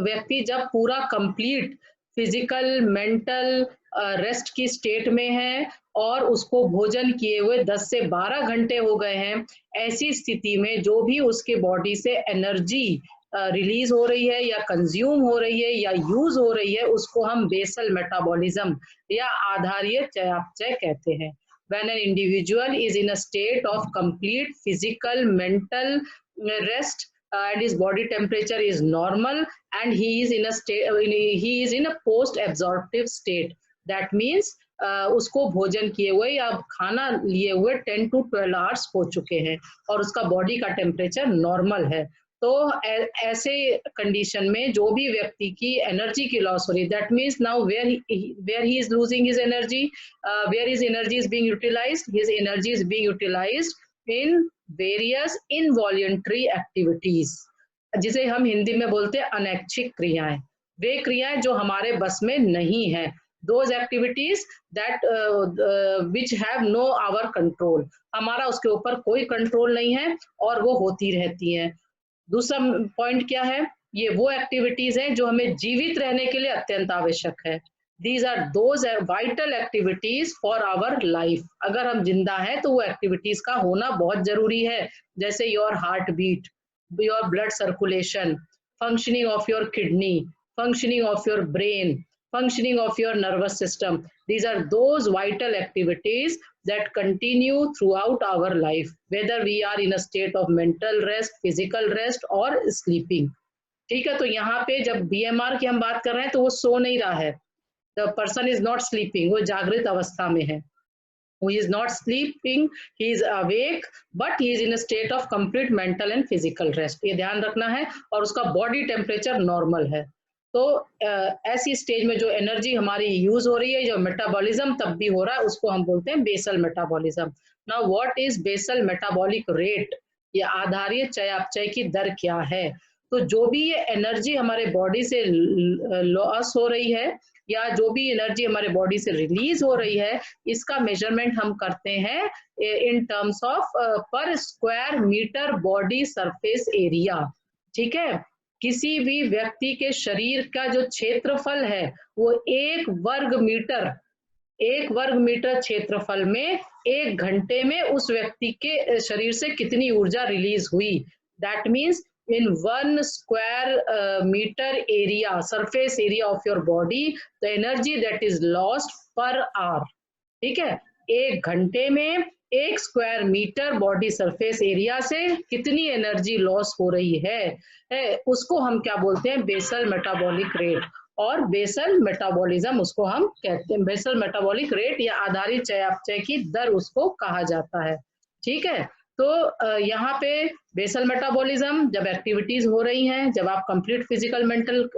व्यक्ति जब पूरा कंप्लीट फिजिकल मेंटल रेस्ट की स्टेट में है और उसको भोजन किए हुए 10 से 12 घंटे हो गए हैं, ऐसी स्थिति में जो भी उसके बॉडी से एनर्जी रिलीज हो रही है या कंज्यूम हो रही है या यूज हो रही है, उसको हम बेसल मेटाबॉलिज्म या आधारीय चयापचय कहते हैं। When an individual is in a state of complete physical mental rest and his body temperature is normal and he is in a state, he is in a post absorptive state, that means उसको भोजन किए हुए या खाना लिए हुए 10 to 12 hours हो चुके हैं और उसका बॉडी का टेम्परेचर नॉर्मल है। तो ऐसे कंडीशन में जो भी व्यक्ति की एनर्जी की लॉस हो रही है, that means now where he is losing his energy, where his energy is being utilised, his energy is being utilised in various involuntary activities, जिसे हम हिंदी में बोलते हैं अनैच्छिक क्रियाएं। वे क्रियाएं जो हमारे बस में नहीं है, those activities that which have no our control, हमारा उसके ऊपर कोई कंट्रोल नहीं है और वो होती रहती हैं। दूसरा पॉइंट क्या है, ये वो एक्टिविटीज हैं जो हमें जीवित रहने के लिए अत्यंत आवश्यक है। These are those vital activities for our life. अगर हम जिंदा हैं तो वो एक्टिविटीज का होना बहुत जरूरी है, जैसे your heart beat, your blood circulation, functioning of your kidney, functioning of your brain, functioning of your nervous system. These are those vital activities that continue throughout our life, whether we are in a state of mental rest, physical rest or sleeping. ठीक है, तो यहाँ पे जब BMR की हम बात कर रहे हैं तो वो सो नहीं रहा है, the person is not sleeping, वो जागृत अवस्था में है, who is not sleeping, he is awake, but he is in a state of complete mental and physical rest. ये ध्यान रखना है, और उसका बॉडी टेम्परेचर नॉर्मल है। तो ऐसी स्टेज में जो एनर्जी हमारी यूज हो रही है, जो मेटाबॉलिज्म तब भी हो रहा है, उसको हम बोलते हैं basal metabolism. Now what is basal metabolic rate, या आधारीय चयापचय की दर क्या है? तो जो भी ये एनर्जी हमारे बॉडी से लॉस हो रही है या जो भी एनर्जी हमारे बॉडी से रिलीज हो रही है, इसका मेजरमेंट हम करते हैं in terms of per square metre body surface area. ठीक है, किसी भी व्यक्ति के शरीर का जो क्षेत्रफल है वो 1 वर्ग मीटर क्षेत्रफल में 1 घंटे में उस व्यक्ति के शरीर से कितनी ऊर्जा रिलीज हुई, that means in 1 square meter area, surface area of your body, the energy that is lost per hour. ठीक है, 1 घंटे में 1 square metre body surface area से कितनी एनर्जी लॉस हो रही है, उसको हम क्या बोलते हैं, बेसल मेटाबॉलिक रेट, और बेसल मेटाबॉलिज्म उसको हम कहते हैं, बेसल मेटाबॉलिक रेट या आधारित चयापचय की दर उसको कहा जाता है। ठीक है, तो यहाँ पे बेसल मेटाबॉलिज्म जब एक्टिविटीज हो रही हैं, जब आप कंप्लीट फिजिकल मेंटल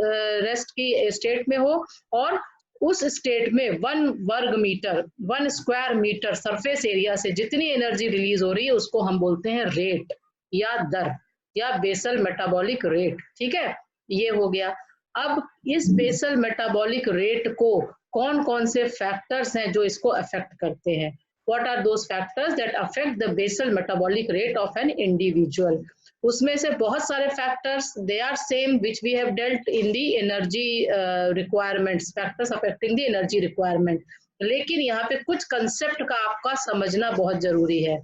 रेस्ट की स्टेट में हो, और उस स्टेट में 1 स्क्वायर मीटर सरफेस एरिया से जितनी एनर्जी रिलीज हो रही है उसको हम बोलते हैं रेट या दर या बेसल मेटाबॉलिक रेट। ठीक है, ये हो गया। अब इस बेसल मेटाबॉलिक रेट को कौन कौन से फैक्टर्स हैं जो इसको अफेक्ट करते हैं? What are those factors that affect the basal metabolic rate of an individual? उसमें से बहुत सारे factors, they are same which we have dealt in the energy requirements, factors affecting the energy requirement. लेकिन यहाँ पे कुछ concept का आपका समझना बहुत जरूरी है।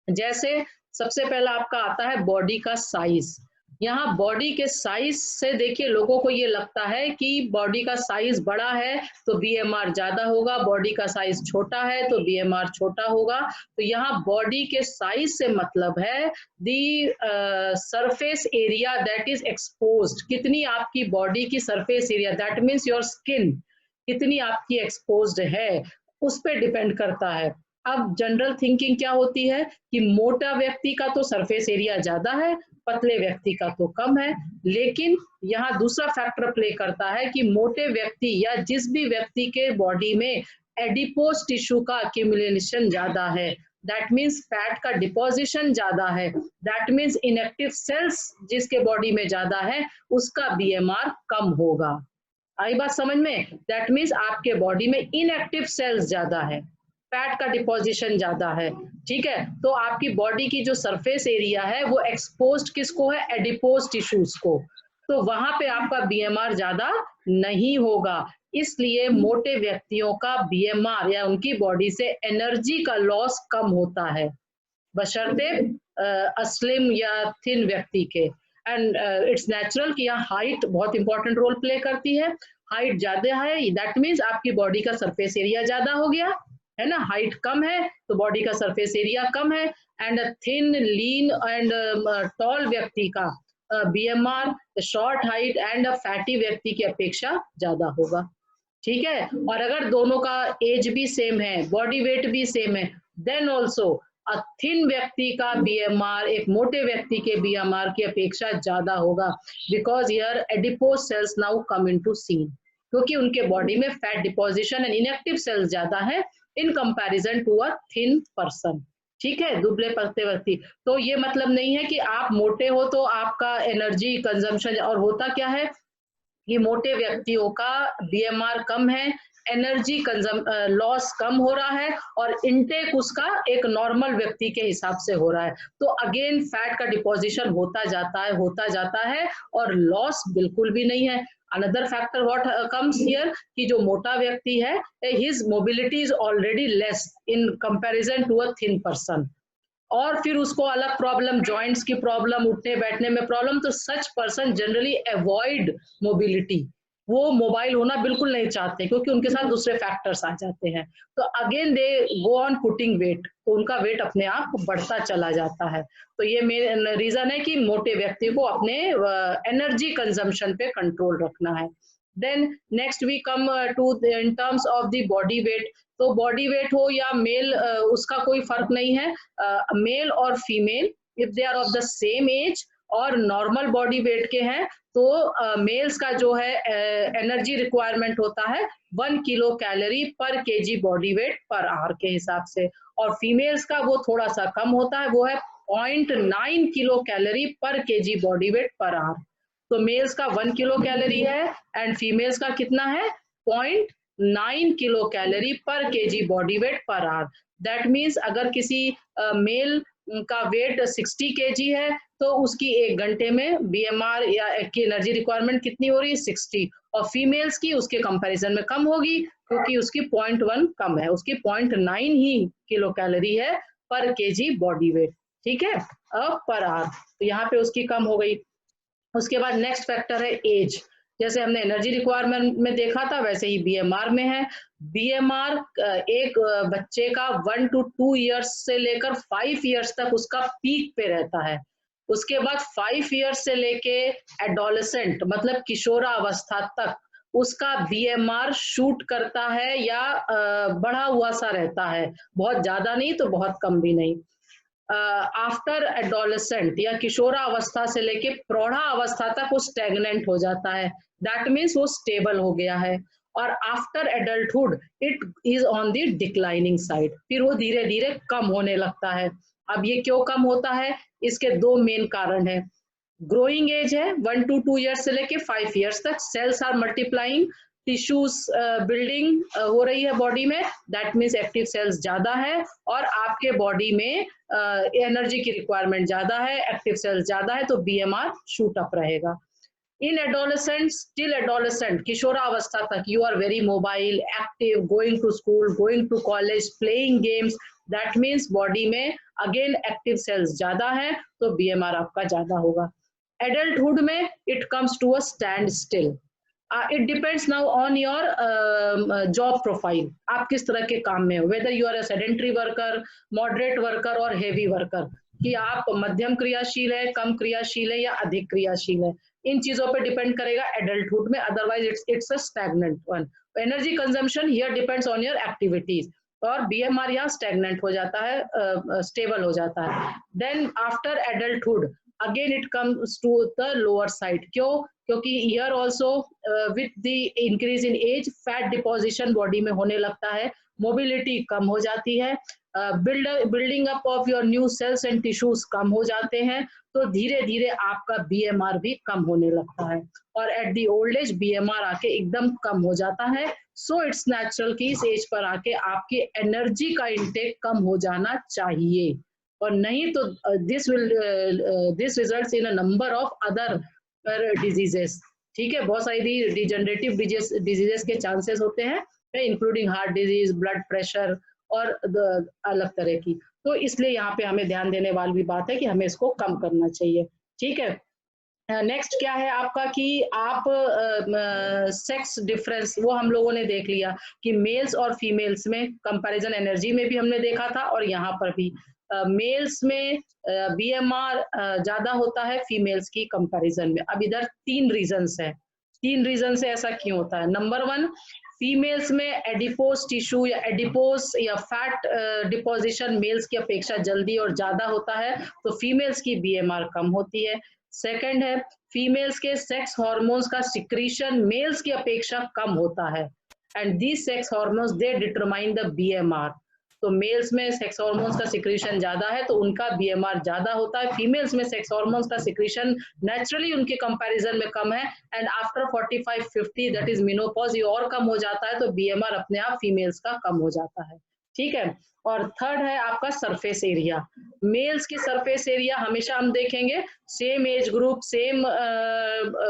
जैसे सबसे पहला आपका आता है बॉडी का साइज। यहाँ बॉडी के साइज से देखिए, लोगों को ये लगता है कि बॉडी का साइज बड़ा है तो BMR ज्यादा होगा, बॉडी का साइज छोटा है तो BMR छोटा होगा। तो यहाँ बॉडी के साइज से मतलब है the surface area that is exposed, कितनी आपकी बॉडी की surface area, that means your skin कितनी आपकी एक्सपोज्ड है, उस पर डिपेंड करता है। अब जनरल थिंकिंग क्या होती है कि मोटा व्यक्ति का तो सरफेस एरिया ज्यादा है, पतले व्यक्ति का तो कम है, लेकिन यहाँ दूसरा फैक्टर प्ले करता है कि मोटे व्यक्ति या जिस भी व्यक्ति के बॉडी में एडिपोज टिश्यू का एक्यूमुलेशन ज्यादा है, दैट मीन्स फैट का डिपोजिशन ज्यादा है, दैट मीन्स इनएक्टिव सेल्स जिसके बॉडी में ज्यादा है उसका BMR कम होगा। आई बात समझ में? दैट मीन्स आपके बॉडी में इनएक्टिव सेल्स ज्यादा है, फैट का डिपोजिशन ज्यादा है। ठीक है, तो आपकी बॉडी की जो सरफेस एरिया है वो एक्सपोज्ड किसको है, एडिपोज टिश्यूज को। तो वहां पे आपका बीएमआर ज्यादा नहीं होगा। इसलिए मोटे व्यक्तियों का बीएमआर या उनकी बॉडी से एनर्जी का लॉस कम होता है, बशर्ते अस्लिम या थिन व्यक्ति के। एंड इट्स नेचुरल कि यहाँ हाइट बहुत इंपॉर्टेंट रोल प्ले करती है। हाइट ज्यादा है दैट मीन्स आपकी बॉडी का सरफेस एरिया ज्यादा हो गया है ना, हाइट कम है तो बॉडी का सरफेस एरिया कम है। And thin lean and tall व्यक्ति का BMR short height and fatty व्यक्ति की अपेक्षा ज्यादा होगा, ठीक है। और अगर दोनों का एज भी सेम है, बॉडी वेट भी सेम है, देन ऑल्सो अ थिन व्यक्ति का बीएमआर एक मोटे व्यक्ति के बीएमआर की अपेक्षा ज्यादा होगा, because here adipose cells now come into scene, क्योंकि उनके बॉडी में fat deposition and inactive cells ज्यादा है in comparison to a thin person, ठीक है, दुबले पतले व्यक्ति। तो ये मतलब नहीं है कि आप मोटे हो तो आपका एनर्जी कंजम्पशन, और होता क्या है कि मोटे व्यक्तियों का बीएमआर कम है, एनर्जी लॉस कम हो रहा है और इनटेक उसका एक नॉर्मल व्यक्ति के हिसाब से हो रहा है। तो अगेन फैट का डिपोजिशन होता जाता है और लॉस बिल्कुल भी नहीं है। Another factor what comes here कि जो मोटा व्यक्ति है his mobility is already less in comparison to a thin person, और फिर उसको अलग प्रॉब्लम, जॉइंट्स की प्रॉब्लम, उठने बैठने में प्रॉब्लम, तो such person generally avoid mobility, वो मोबाइल होना बिल्कुल नहीं चाहते क्योंकि उनके साथ दूसरे फैक्टर्स आ जाते हैं। तो again they go on putting weight, तो उनका वेट अपने आप बढ़ता चला जाता है। तो ये मेन रीजन है कि मोटे व्यक्ति को अपने एनर्जी कंजम्पशन पे कंट्रोल रखना है। Then next we come to in terms of the body weight. तो बॉडी वेट हो या मेल, उसका कोई फर्क नहीं है, मेल और female if they are of the same age और नॉर्मल बॉडी वेट के हैं तो मेल्स का जो है एनर्जी रिक्वायरमेंट होता है 1 किलो कैलोरी पर KG body weight per hour के हिसाब से, और फीमेल्स का वो थोड़ा सा कम होता है, वो है 0.9 किलो कैलोरी पर KG body weight per hour. तो मेल्स का 1 किलो कैलोरी है एंड फीमेल्स का कितना है 0.9 किलो कैलोरी पर KG body weight per hour. That means अगर किसी मेल का वेट 60 केजी है तो उसकी 1 घंटे में बीएमआर या की एनर्जी रिक्वायरमेंट कितनी हो रही है 60, और फीमेल्स की उसके कंपैरिजन में कम होगी क्योंकि उसकी 0.1 कम है, उसकी 0.9 ही किलो कैलोरी है पर केजी बॉडी वेट, ठीक है, अब पर आवर, तो यहाँ पे उसकी कम हो गई। उसके बाद नेक्स्ट फैक्टर है एज। जैसे हमने एनर्जी रिक्वायरमेंट में देखा था वैसे ही बीएमआर में है। बीएमआर एक बच्चे का 1 to 2 ईयर्स से लेकर 5 ईयर्स तक उसका पीक पे रहता है। उसके बाद 5 ईयर्स से लेके एडोलेसेंट मतलब किशोरावस्था तक उसका बीएमआर शूट करता है या बढ़ा हुआ सा रहता है, बहुत ज्यादा नहीं तो बहुत कम भी नहीं। आफ्टर एडोलेसेंट या किशोरावस्था से लेके प्रौढ़ा अवस्था तक वो स्टेगनेंट हो जाता है, दैट मीन्स वो स्टेबल हो गया है। और after adulthood it is on the declining side, फिर वो धीरे धीरे कम होने लगता है। अब ये क्यों कम होता है, इसके 2 मेन कारण है। ग्रोइंग एज है 1 to 2 ईयर्स से लेके 5 ईयर्स तक, cells are multiplying, tissues building हो रही है बॉडी में, दैट मीन्स एक्टिव सेल्स ज्यादा है और आपके बॉडी में एनर्जी की रिक्वायरमेंट ज्यादा है, एक्टिव सेल्स ज्यादा है, तो बीएमआर शूट अप रहेगा। इन एडोलेसेंट, स्टिल एडोलेसेंट, किशोरावस्था तक you are very mobile, active, going to school, going to college, playing games, that means body में अगेन एक्टिव सेल्स ज्यादा है तो बीएमआर आपका ज्यादा होगा। एडल्टहुड में it comes to a standstill. It depends now on your job profile, आप किस तरह के काम में हो, whether you are a sedentary worker, moderate worker और हेवी वर्कर, कि आप मध्यम क्रियाशील है, कम क्रियाशील है या अधिक क्रियाशील है, इन चीजों पे डिपेंड करेगा एडल्टहुड में, otherwise it's a stagnant one. Energy consumption here depends on your activities, और बीएमआर यहाँ स्टैग्नेंट हो जाता है, स्टेबल हो जाता है। Then after adulthood again it comes to the lower side, क्यों, क्योंकि here also with the increase in age fat deposition body में होने लगता है, मोबिलिटी कम हो जाती है, building up of your new cells and tissues कम हो जाते हैं, तो धीरे धीरे आपका बीएमआर भी कम होने लगता है और at the old age BMR आके एकदम कम हो जाता है। सो इट्स नेचुरल कि इस एज पर आके आपकी एनर्जी का इंटेक कम हो जाना चाहिए, और नहीं तो this results in a number of other diseases, ठीक है, बहुत सारी डिजनरेटिव डिजीजेस के चांसेस होते हैं, including heart disease, blood pressure और अलग तरह की। तो इसलिए यहाँ पे हमें ध्यान देने वाली बात है कि हमें इसको कम करना चाहिए, ठीक है। नेक्स्ट क्या है आपका कि आप सेक्स डिफरेंस वो हम लोगों ने देख लिया कि मेल्स और फीमेल्स में कंपैरिजन एनर्जी में भी हमने देखा था, और यहाँ पर भी मेल्स में बीएमआर ज्यादा होता है फीमेल्स की कंपैरिजन में। अब इधर तीन रीजंस है, तीन रीजन से ऐसा क्यों होता है। नंबर वन, फीमेल्स में एडिपोज टिश्यू या एडिपोज या फैट डिपोजिशन मेल्स की अपेक्षा जल्दी और ज्यादा होता है, तो फीमेल्स की बीएमआर कम होती है। सेकंड है, फीमेल्स के सेक्स हार्मोन्स का सिक्रीशन मेल्स की अपेक्षा कम होता है, and these sex hormones they determine the BMR. तो मेल्स में सेक्स हार्मोन्स का सिक्रीशन ज्यादा है तो उनका बीएमआर ज्यादा होता है, फीमेल्स में सेक्स हार्मोन्स का सिक्रीशन नेचुरली उनके कंपैरिजन में कम है, and after 45-50 that is menopause ये और कम हो जाता है, तो बीएमआर अपने आप फीमेल्स का कम हो जाता है, ठीक है। और थर्ड है आपका सरफेस एरिया। मेल्स की सरफेस एरिया हमेशा हम देखेंगे सेम एज ग्रुप, सेम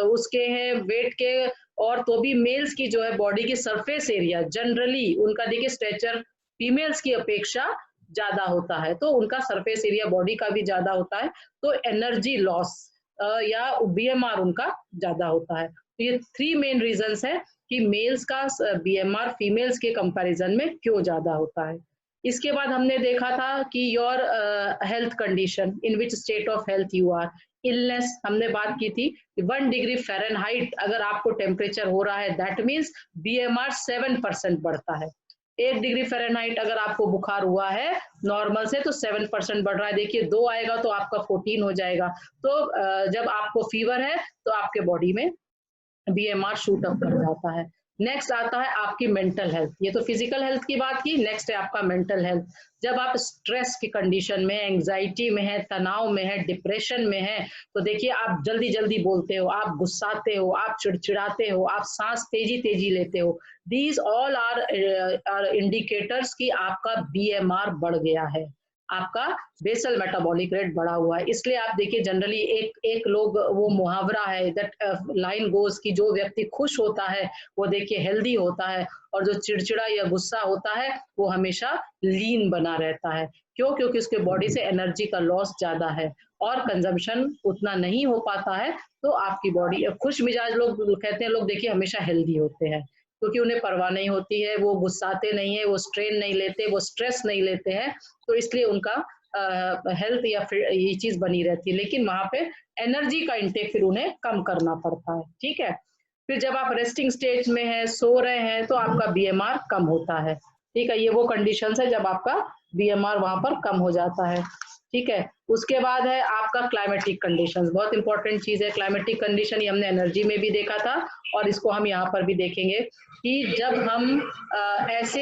उसके हैं वेट के, और तो भी मेल्स की जो है बॉडी की सरफेस एरिया जनरली उनका देखिए स्ट्रेचर फीमेल्स की अपेक्षा ज्यादा होता है, तो उनका सरफेस एरिया बॉडी का भी ज्यादा होता है, तो एनर्जी लॉस या बीएमआर उनका ज्यादा होता है। तो ये थ्री मेन रीजंस है कि मेल्स का बीएमआर फीमेल्स के कंपैरिजन में क्यों ज्यादा होता है। इसके बाद हमने देखा था कि your health condition, in which state of health you are, illness हमने बात की थी, 1 डिग्री फ़ारेनहाइट अगर आपको टेम्परेचर हो रहा है दैट मीन्स बीएमआर 7% बढ़ता है। 1 डिग्री फ़ारेनहाइट अगर आपको बुखार हुआ है नॉर्मल से तो 7% बढ़ रहा है, देखिए 2 आएगा तो आपका 14 हो जाएगा। तो जब आपको फीवर है तो आपके बॉडी में बीएमआर शूट अप कर जाता है। नेक्स्ट आता है आपकी मेंटल हेल्थ, ये तो फिजिकल हेल्थ की बात की, नेक्स्ट है आपका मेंटल हेल्थ। जब आप स्ट्रेस की कंडीशन में, एंजाइटी में है, तनाव में है, डिप्रेशन में है, तो देखिए आप जल्दी जल्दी बोलते हो, आप गुस्साते हो, आप चिड़चिड़ाते हो, आप सांस तेजी तेजी लेते हो, दीज ऑल आर इंडिकेटर्स कि आपका बीएमआर बढ़ गया है, आपका बेसल मेटाबॉलिक रेट बढ़ा हुआ है। इसलिए आप देखिए जनरली एक एक लोग वो मुहावरा है दैट लाइन गोज कि जो व्यक्ति खुश होता है वो देखिए हेल्दी होता है, और जो चिड़चिड़ा या गुस्सा होता है वो हमेशा लीन बना रहता है। क्यों? क्योंकि उसके बॉडी से एनर्जी का लॉस ज्यादा है और कंजम्पशन उतना नहीं हो पाता है, तो आपकी बॉडी खुश मिजाज लोग कहते हैं, लोग देखिए हमेशा हेल्दी होते हैं क्योंकि उन्हें परवाह नहीं होती है, वो गुस्साते नहीं है, वो स्ट्रेन नहीं लेते, वो स्ट्रेस नहीं लेते हैं, तो इसलिए उनका हेल्थ या फिर ये चीज बनी रहती है। लेकिन वहां पे एनर्जी का इंटेक फिर उन्हें कम करना पड़ता है, ठीक है। फिर जब आप रेस्टिंग स्टेज में है, सो रहे हैं, तो आपका बीएमआर कम होता है, ठीक है। ये वो कंडीशन है जब आपका बीएमआर वहां पर कम हो जाता है, ठीक है। उसके बाद है आपका क्लाइमेटिक कंडीशंस, बहुत इंपॉर्टेंट चीज है क्लाइमेटिक कंडीशन, ये हमने एनर्जी में भी देखा था और इसको हम यहाँ पर भी देखेंगे कि जब हम ऐसे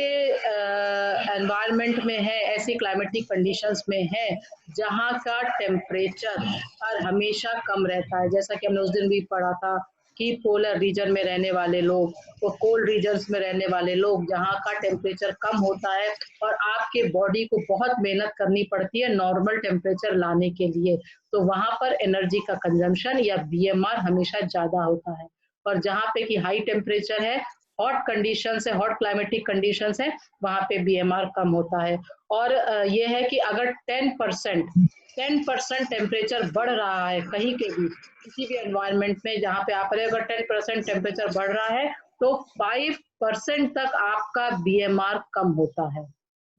एनवायरनमेंट में है, ऐसी क्लाइमेटिक कंडीशंस में है जहाँ का टेम्परेचर हमेशा कम रहता है, जैसा कि हमने उस दिन भी पढ़ा था कि पोलर रीजन में रहने वाले लोग, तो कोल्ड रीजन्स में रहने वाले लोग जहाँ का टेम्परेचर कम होता है और आपके बॉडी को बहुत मेहनत करनी पड़ती है नॉर्मल टेम्परेचर लाने के लिए, तो वहां पर एनर्जी का कंजम्पशन या बीएमआर हमेशा ज्यादा होता है। और जहाँ पे कि हाई टेम्परेचर है, हॉट कंडीशंस है, हॉट क्लाइमेटिक कंडीशंस है, वहां पे बीएमआर कम होता है। और ये है कि अगर 10% टेम्परेचर बढ़ रहा है कहीं के भी किसी भी एनवायरनमेंट में जहाँ पे आप रहे, अगर 10% टेम्परेचर बढ़ रहा है तो 5% तक आपका बीएमआर कम होता है।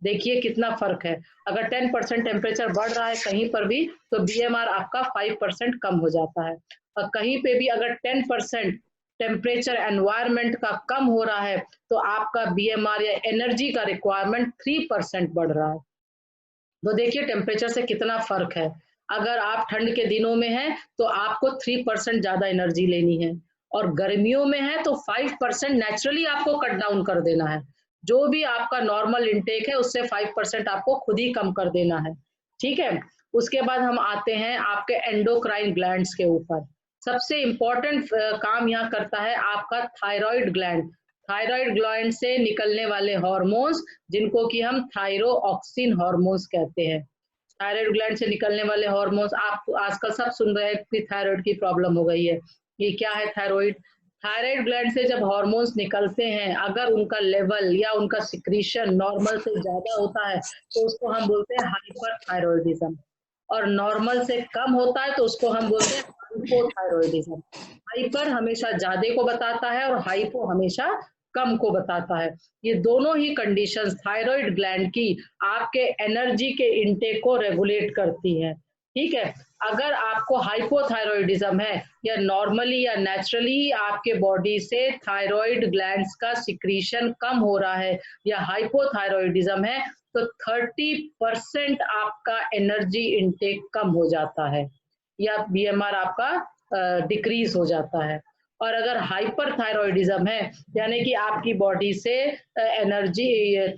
देखिए कितना फर्क है, अगर 10% टेम्परेचर बढ़ रहा है कहीं पर भी तो बीएमआर आपका 5% कम हो जाता है, और कहीं पे भी अगर 10% टेम्परेचर एनवायरनमेंट का कम हो रहा है तो आपका बीएमआर या एनर्जी का रिक्वायरमेंट 3% बढ़ रहा है। तो देखिए टेम्परेचर से कितना फर्क है, अगर आप ठंड के दिनों में हैं तो आपको 3% ज्यादा एनर्जी लेनी है, और गर्मियों में है तो 5% नेचुरली आपको कट डाउन कर देना है, जो भी आपका नॉर्मल इंटेक है उससे 5% आपको खुद ही कम कर देना है, ठीक है। उसके बाद हम आते हैं आपके एंडोक्राइन ग्लैंड्स के ऊपर। सबसे इंपॉर्टेंट काम यहाँ करता है आपका थायराइड ग्लैंड। थायराइड ग्लैंड से निकलने वाले हार्मोन्स जिनको कि हम थायरोऑक्सिन हार्मोन्स कहते हैं, थायराइड ग्लैंड से निकलने वाले हार्मोन्स, आप आजकल सब सुन रहे हैं कि थायराइड की प्रॉब्लम हो गई है। ये क्या है थायराइड? थायराइड ग्लैंड से जब हार्मोन्स निकलते हैं, अगर उनका लेवल या उनका सिक्रीशन नॉर्मल से ज़्यादा होता है, तो उसको हम बोलते हैं हाइपरथायरॉयडिज्म, और नॉर्मल से कम होता है तो उसको हम बोलते हैं हाइपोथायरॉयडिज्म। हाइपर हमेशा ज़्यादा को बताता है और हाइपो हमेशा कम को बताता है। ये दोनों ही कंडीशंस थायराइड ग्लैंड की आपके एनर्जी के इनटेक को रेगुलेट करती है। ठीक है, अगर आपको हाइपोथायरॉयडिज्म है या नॉर्मली या नेचुरली आपके बॉडी से थायराइड ग्लैंड्स का सिक्रीशन कम हो रहा है या हाइपोथायरॉयडिज्म है, तो 30% आपका एनर्जी इनटेक कम हो जाता है या बीएमआर आपका डिक्रीज हो जाता है। और अगर हाइपरथायरॉयडिज्म है, यानी कि आपकी बॉडी से एनर्जी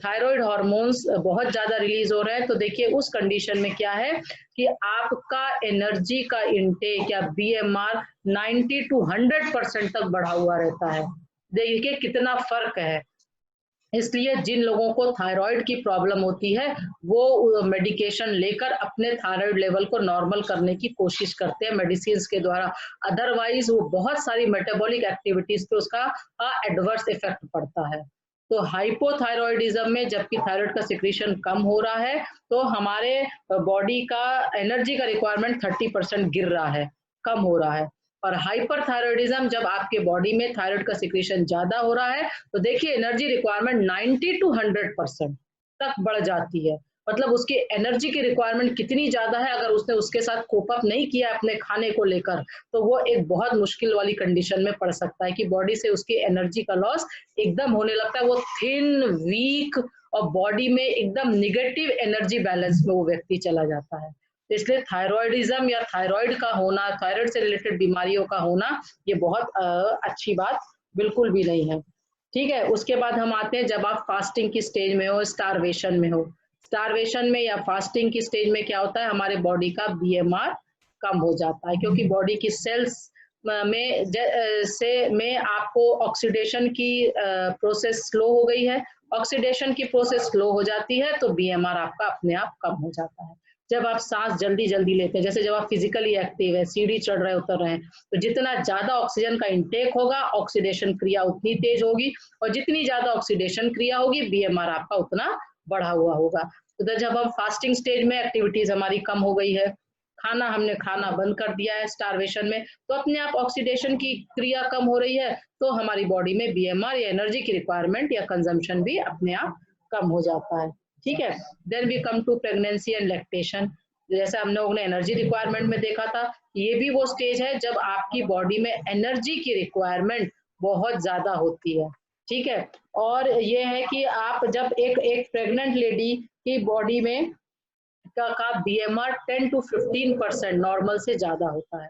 थायराइड हार्मोन्स बहुत ज़्यादा रिलीज हो रहे हैं, तो देखिए उस कंडीशन में क्या है कि आपका एनर्जी का इनटेक या बीएमआर 90 to 100% तक बढ़ा हुआ रहता है। देखिए कितना फर्क है। इसलिए जिन लोगों को थायराइड की प्रॉब्लम होती है, वो मेडिकेशन लेकर अपने थायराइड लेवल को नॉर्मल करने की कोशिश करते हैं मेडिसिन के द्वारा। अदरवाइज वो बहुत सारी मेटाबॉलिक एक्टिविटीज पे उसका एडवर्स इफेक्ट पड़ता है। तो हाइपोथायरॉयडिज्म में जबकि थायराइड का सिक्रीशन कम हो रहा है, तो हमारे बॉडी का एनर्जी का रिक्वायरमेंट 30% गिर रहा है, कम हो रहा है। और हाइपरथायरॉयडिज्म जब आपके बॉडी में थायराइड का सिक्रीशन ज्यादा हो रहा है, तो देखिए एनर्जी रिक्वायरमेंट 90 to 100% तक बढ़ जाती है। मतलब उसकी एनर्जी की रिक्वायरमेंट कितनी ज्यादा है, अगर उसने उसके साथ कोप अप नहीं किया अपने खाने को लेकर, तो वो एक बहुत मुश्किल वाली कंडीशन में पड़ सकता है कि बॉडी से उसकी एनर्जी का लॉस एकदम होने लगता है। वो थिन, वीक और बॉडी में एकदम निगेटिव एनर्जी बैलेंस में वो व्यक्ति चला जाता है। इसलिए थायराइडिज्म या थायराइड का होना, थायराइड से रिलेटेड बीमारियों का होना, ये बहुत अच्छी बात बिल्कुल भी नहीं है। ठीक है, उसके बाद हम आते हैं जब आप फास्टिंग की स्टेज में हो, स्टारवेशन में हो। स्टारवेशन में या फास्टिंग की स्टेज में क्या होता है, हमारे बॉडी का बीएमआर कम हो जाता है, क्योंकि बॉडी की सेल्स में आपको ऑक्सीडेशन की प्रोसेस स्लो हो गई है। ऑक्सीडेशन की प्रोसेस स्लो हो जाती है तो बीएमआर आपका अपने आप कम हो जाता है। जब आप सांस जल्दी जल्दी लेते हैं, जैसे जब आप फिजिकली एक्टिव है, सीढ़ी चढ़ रहे उतर रहे हैं, तो जितना ज्यादा ऑक्सीजन का इंटेक होगा, ऑक्सीडेशन क्रिया उतनी तेज होगी, और जितनी ज्यादा ऑक्सीडेशन क्रिया होगी, बीएमआर आपका उतना बढ़ा हुआ होगा। तो जब हम फास्टिंग स्टेज में एक्टिविटीज हमारी कम हो गई है, हमने खाना बंद कर दिया है स्टारवेशन में, तो अपने आप ऑक्सीडेशन की क्रिया कम हो रही है, तो हमारी बॉडी में बीएमआर या एनर्जी की रिक्वायरमेंट या कंजम्पशन भी अपने आप कम हो जाता है। ठीक है, then we come to pregnancy and lactation. जैसे हम लोगों ने एनर्जी रिक्वायरमेंट में देखा था, ये भी वो स्टेज है जब आपकी बॉडी में एनर्जी की रिक्वायरमेंट बहुत ज्यादा होती है। ठीक है, और ये है कि आप जब एक प्रेग्नेंट लेडी की बॉडी में का बीएमआर 10 to 15% नॉर्मल से ज्यादा होता है।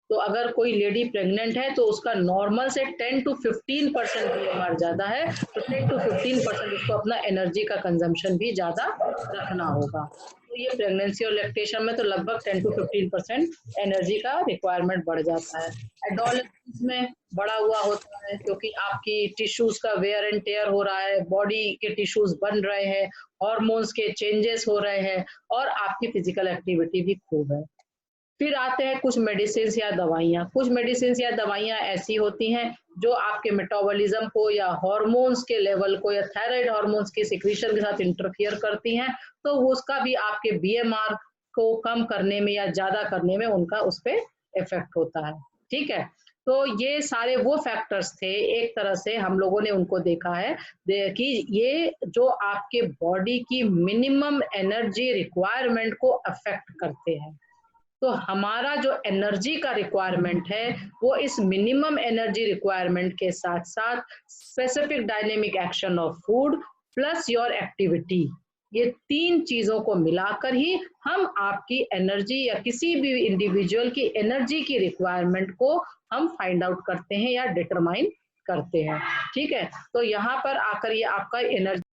तो अगर कोई लेडी प्रेग्नेंट है तो उसका नॉर्मल से 10 to 15% बीएमआर ज्यादा है, तो 10 to 15% उसको अपना एनर्जी का कंजम्पशन भी ज्यादा रखना होगा। तो ये प्रेगनेंसी और लैक्टेशन में तो लगभग 10 to 15% एनर्जी का रिक्वायरमेंट बढ़ जाता है। एडोलेसेंस में बढ़ा हुआ होता है, क्योंकि आपकी टिश्यूज का वेयर एंड टेयर हो रहा है, बॉडी के टिश्यूज बन रहे हैं, हार्मोन्स के चेंजेस हो रहे हैं, और आपकी फिजिकल एक्टिविटी भी खूब है। फिर आते हैं कुछ मेडिसिन या दवाइयाँ। कुछ मेडिसिन या दवाइयाँ ऐसी होती हैं जो आपके मेटाबॉलिज्म को या हार्मोन्स के लेवल को या थायराइड हार्मोन्स के सिक्रीशन के साथ इंटरफियर करती हैं, तो उसका भी आपके बीएमआर को कम करने में या ज्यादा करने में उनका उस पर इफेक्ट होता है। ठीक है, तो ये सारे वो फैक्टर्स थे, एक तरह से हम लोगों ने उनको देखा है कि ये जो आपके बॉडी की मिनिमम एनर्जी रिक्वायरमेंट को अफेक्ट करते हैं। तो हमारा जो एनर्जी का रिक्वायरमेंट है, वो इस मिनिमम एनर्जी रिक्वायरमेंट के साथ साथ specific dynamic action of food plus your activity, ये तीन चीजों को मिलाकर ही हम आपकी एनर्जी या किसी भी इंडिविजुअल की एनर्जी की रिक्वायरमेंट को हम फाइंड आउट करते हैं या डिटरमाइन करते हैं। ठीक है, तो यहाँ पर आकर ये आपका एनर्जी